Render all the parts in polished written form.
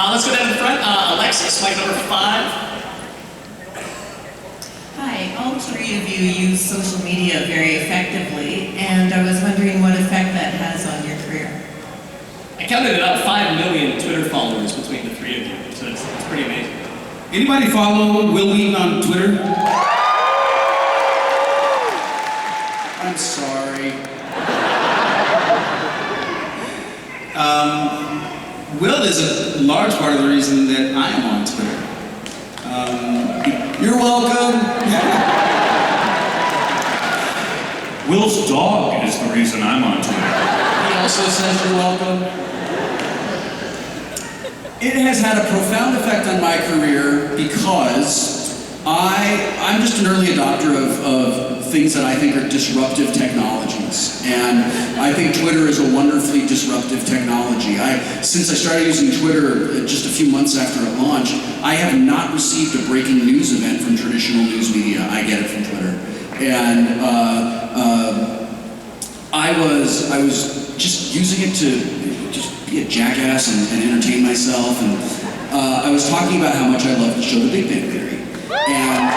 Let's go down to the front. Alexis, mic number 5. Hi, all three of you use social media very effectively, and I was wondering what effect that has on your career. I counted about 5 million Twitter followers between the three of you, so it's pretty amazing. Anybody follow Wil Wheaton on Twitter? I'm sorry. Will is a large part of the reason that I am on Twitter. You're welcome. Will's dog is the reason I'm on Twitter. He also says you're welcome. It has had a profound effect on my career because I'm just an early adopter of things that I think are disruptive technologies. And I think Twitter is a wonderfully disruptive technology. Since I started using Twitter just a few months after it launched, I have not received a breaking news event from traditional news media. I get it from Twitter. And I was just using it to just be a jackass and entertain myself. And I was talking about how much I love the show The Big Bang Theory. And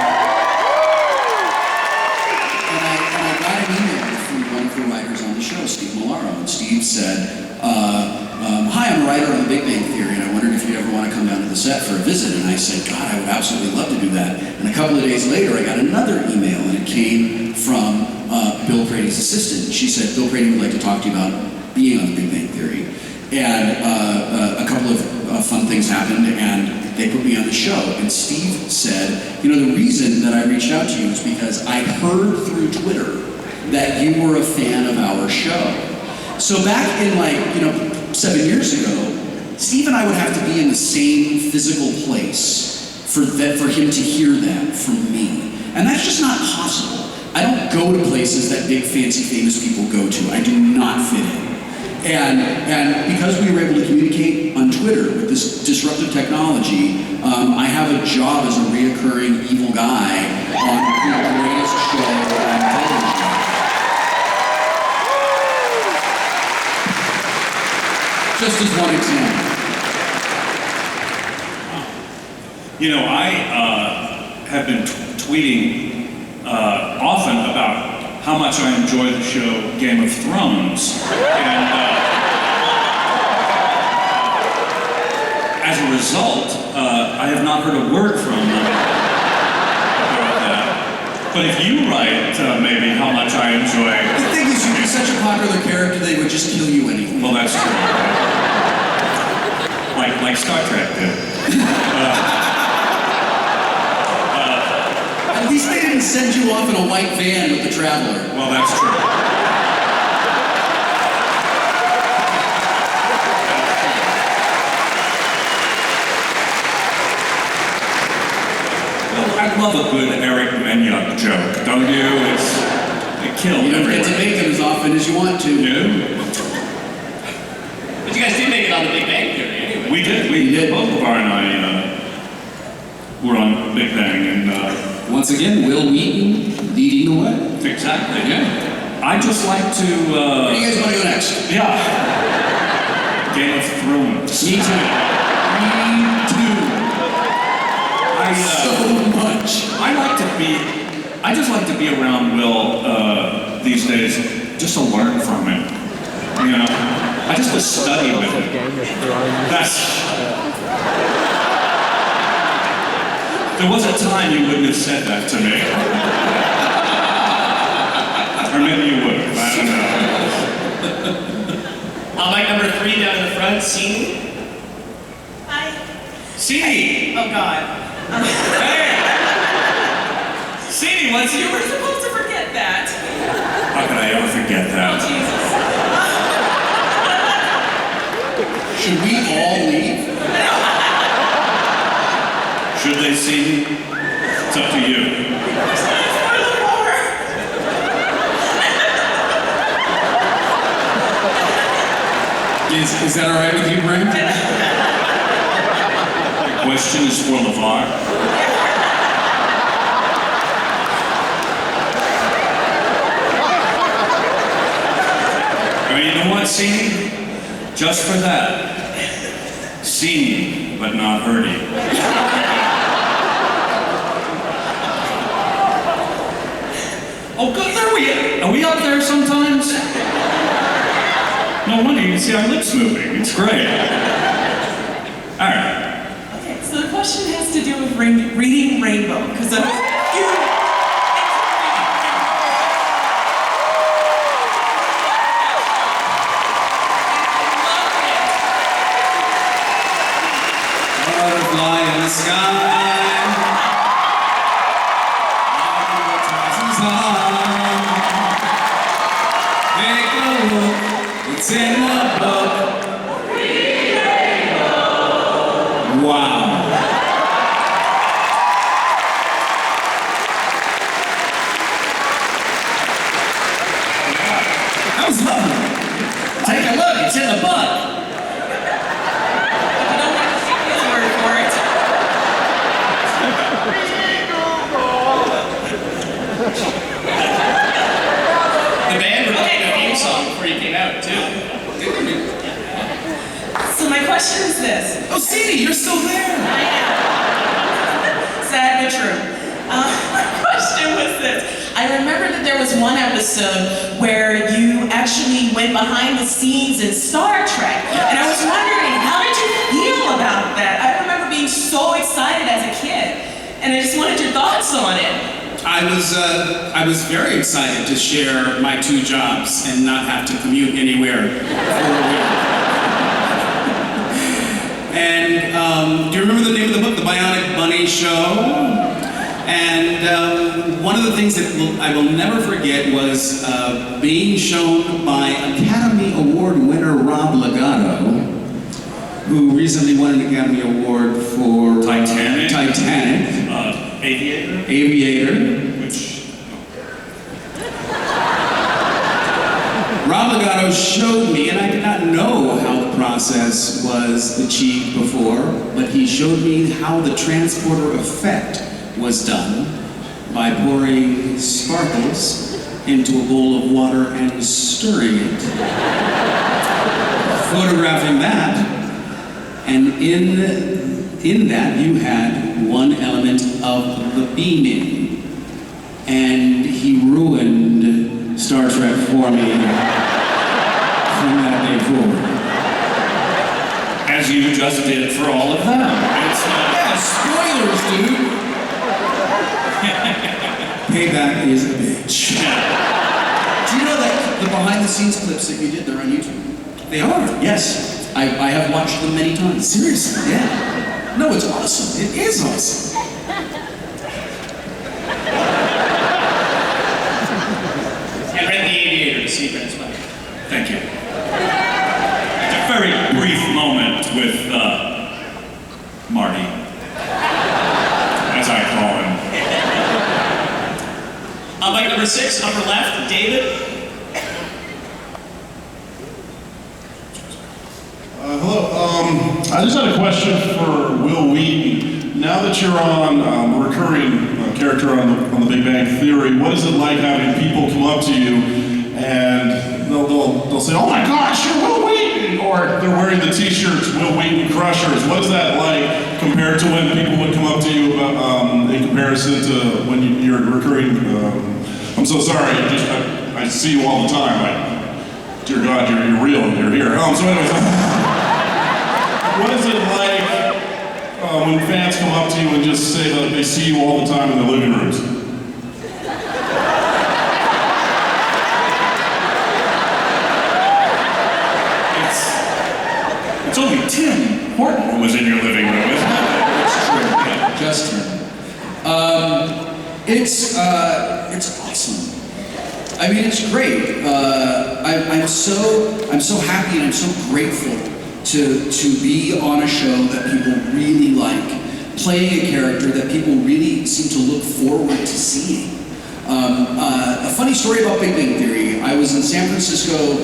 I got an email from one of the writers on the show, Steve Malaro, and Steve said, hi, I'm a writer on The Big Bang Theory, and I wondered if you'd ever want to come down to the set for a visit. And I said, God, I would absolutely love to do that. And a couple of days later, I got another email, and it came from Bill Prady's assistant. She said, Bill Prady would like to talk to you about being on The Big Bang Theory. And a couple of fun things happened, and they put me on the show. And Steve said, you know, the reason that I reached out to you is because I heard through Twitter that you were a fan of our show. So back in 7 years ago, Steve and I would have to be in the same physical place for him to hear that from me. And that's just not possible. I don't go to places that big, fancy, famous people go to. I do not fit in. And because we were able to communicate on Twitter with this disruptive technology, I have a job as a reoccurring evil guy on the greatest show on television. Just as one example. You know, I have been tweeting often about how much I enjoy the show Game of Thrones. And as a result, I have not heard a word from them about that. But if you write maybe how much I enjoy... The thing is, you'd be such a popular character, they would just kill you anyway. Well, that's true. Like Star Trek did. At least they didn't send you off in a white van with the Traveler. Well, that's true. Well, I love a good Eric Menyuk joke, don't you? It killed You don't everywhere. get to make them as often as you want to. No? But you guys did make it on The Big Bang Theory anyway. We did. Both LeVar and I were on Big Bang, and Once again, Wil Wheaton leading the way. exactly, yeah. I just like to... Where do you guys want to go next? Yeah. Game of Thrones. Me too. So much. I just like to be around Will these days, just to learn from him. You know, I just to study with him. There was a time you wouldn't have said that to me. Or maybe you would. I don't know. Mic number 3 down in the front, Sini. Hi. Sini! Oh, God. Hey! Sini, what's You were yours? supposed to forget that. How could I ever forget Oh, that? Jesus. Should we all leave? Should they see me? It's up to you. Is that all right with you, Brent? The question is for LeVar. You know what, see? Just for that, Seen, but not heard you. Oh, good, there we are. Are we up there sometimes? No wonder you can see our lips moving. It's great. All right. Okay, so the question has to do with reading Rainbow, because I'm huge. Butterfly in the sky. Take a look, it's in the book. Wow. That was lovely. Take a look, it's in the book. You don't have to take his word for it. The band recorded a theme song before you came out, too. So my question is this. Oh, Sadie, you're still there. I am. Sad but true. My question was this. I remember that there was one episode where you actually went behind the scenes in Star Trek. And I was wondering, how did you feel about that? I remember being so excited as a kid. And I just wanted your thoughts on it. I was very excited to share my 2 jobs and not have to commute anywhere for a week. And do you remember the name of the book, The Bionic Bunny Show? And one of the things that I will never forget was being shown by Academy Award winner Rob Legato, who recently won an Academy Award for Titanic. Aviator. Aviator. Which. Rob Legato showed me, and I did not know how the process was achieved before, but he showed me how the transporter effect was done by pouring sparkles into a bowl of water and stirring it, photographing that, and in that you had one element of the beaming, and he ruined Star Trek for me from that day forward. As you just did for all of them. It's Yeah, spoilers, dude. Payback is a bitch. Do you know that the behind-the-scenes clips that you did, they're on YouTube? They are. Yes. I have watched them many times. Seriously, yeah. No, it's awesome. It is awesome. And read The Aviator to see Brent's money. Thank you. A very brief moment with Marty, as I call him. Bike number 6, upper left, David. Hello. I just had a question for Wil Wheaton. Now that you're on a recurring character on the Big Bang Theory, what is it like having people come up to you and they'll say, "Oh my gosh, you're Wil Wheaton," or they're wearing the T-shirts "Wil Wheaton Crushers"? What is that like compared to when people would come up to you in comparison to when you're recurring? I'm so sorry. I see you all the time. Dear God, you're real. You're here. So anyways. What is it like when fans come up to you and just say that they see you all the time in the living rooms? It's only Tim Horton who was in your living room, isn't it? It's true. Yeah, just him. It's awesome. I mean, it's great. I'm so happy and I'm so grateful to be on a show that people really like, playing a character that people really seem to look forward to seeing. A funny story about Big Bang Theory. I was in San Francisco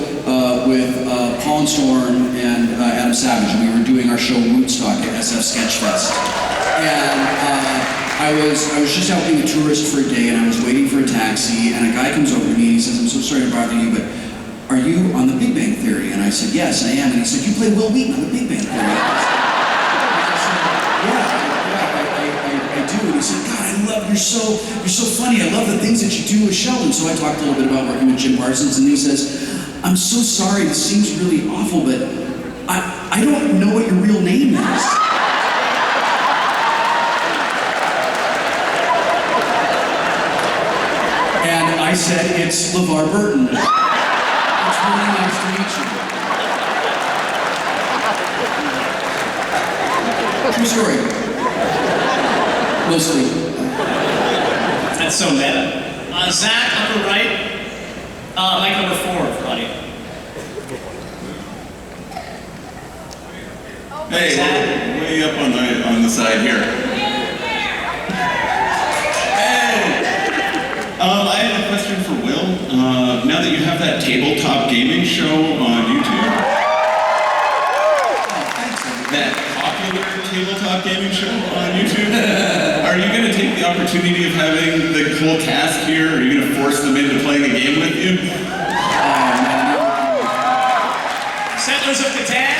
with Paul and Storm and Adam Savage, and we were doing our show Rootstock at SF Sketchfest. And I was just out being a tourist for a day, and I was waiting for a taxi, and a guy comes over to me and he says, "I'm so sorry to bother you, but are you on the Big Bang Theory?" And I said, "Yes, I am." And he said, "You play Wil Wheaton on the Big Bang Theory." you're so funny. I love the things that you do with Sheldon. So I talked a little bit about working with Jim Parsons, and he says, I'm so sorry, this seems really awful, but I don't know what your real name is. And I said, it's LeVar Burton. It's really nice to meet you. True story. Mostly. That's so meta. Zach, upper right. Mic number 4 for audio. Hey, way up on the side here. Hey! I have a question for Will. Now that you have that tabletop gaming show on YouTube, that popular tabletop gaming show on YouTube, are you going to take the opportunity of having the whole cast here? Are you going to force them into playing a game with you? Settlers of Catan.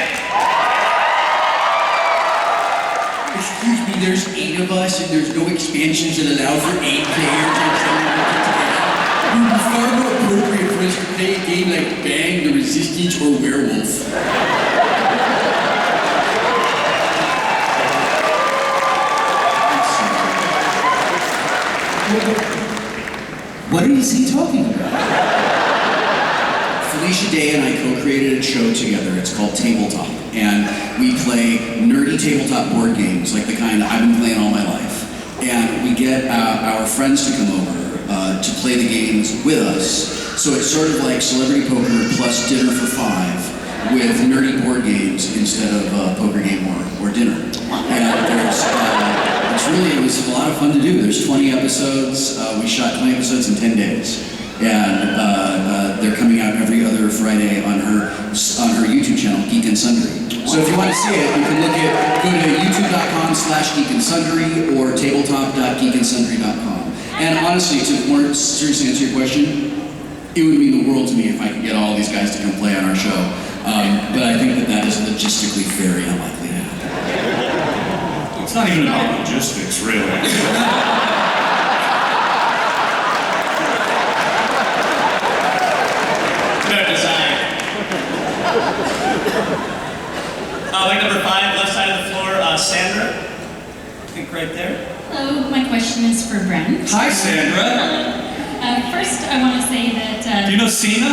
Excuse me, there's 8 of us and there's no expansions that allow for 8 players. It would be far more appropriate for us to play a game like Bang, The Resistance, or Werewolf. What is he talking about? Felicia Day and I co-created a show together. It's called Tabletop. And we play nerdy tabletop board games, like the kind I've been playing all my life. And we get our friends to come over to play the games with us. So it's sort of like celebrity poker plus dinner for 5 with nerdy board games instead of a poker game or dinner. And there's, it was a lot of fun to do. There's 20 episodes. We shot 20 episodes in 10 days. And they're coming out every other Friday on her YouTube channel, Geek and Sundry. So if you want to see it, you can go to youtube.com/geekandsundry or tabletop.geekandsundry.com. And honestly, to more seriously answer your question, it would mean the world to me if I could get all these guys to come play on our show. But I think that is logistically very unlikely to happen. It's not even about logistics, really. Mic number 5, left side of the floor, Sandra. I think right there. Hello, my question is for Brent. Hi, Sandra. First, I want to say that... Do you know Cena?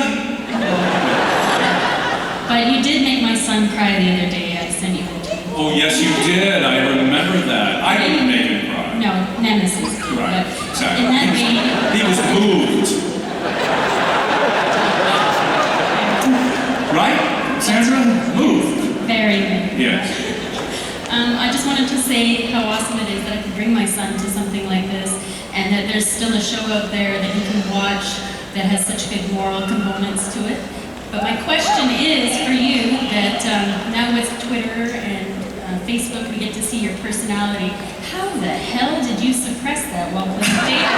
But you did make my son cry the other day. I sent you a tweet. Oh, yes, you did. I remember that. I didn't make him cry. No, Nemesis did. Right, But exactly. in that vein... He was moved. Right? Sandra? Moved. Very good. Yes. I just wanted to say how awesome it is that I could bring my son to something like this, and that there's still a show out there that you can watch that has such good moral components to it. But my question is for you that now with Twitter and Facebook, we get to see your personality. How the hell did you suppress that while playing data?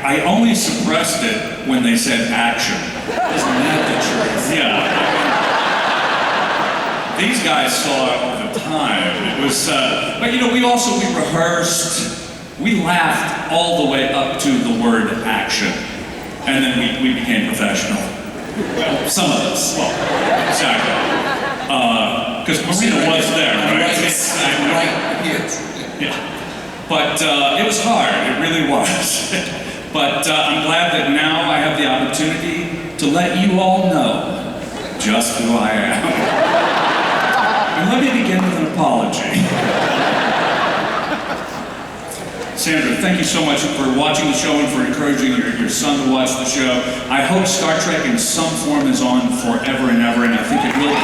I only suppressed it when they said action. Isn't that the truth? Yeah. These guys saw it all the time. It was, but we rehearsed. We laughed all the way up to the word action. And then we became professional. Well, some of us. Well, exactly. Because Marina was there, right? Right. Yes. Yeah. But it was hard, it really was. But I'm glad that now I have the opportunity to let you all know just who I am. And let me begin with an apology. Sandra, thank you so much for watching the show and for encouraging your son to watch the show. I hope Star Trek in some form is on forever and ever, and I think it will be.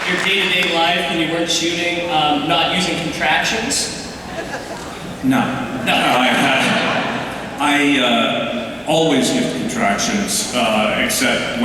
Your day-to-day life when you weren't shooting, not using contractions? No. I always give contractions, except when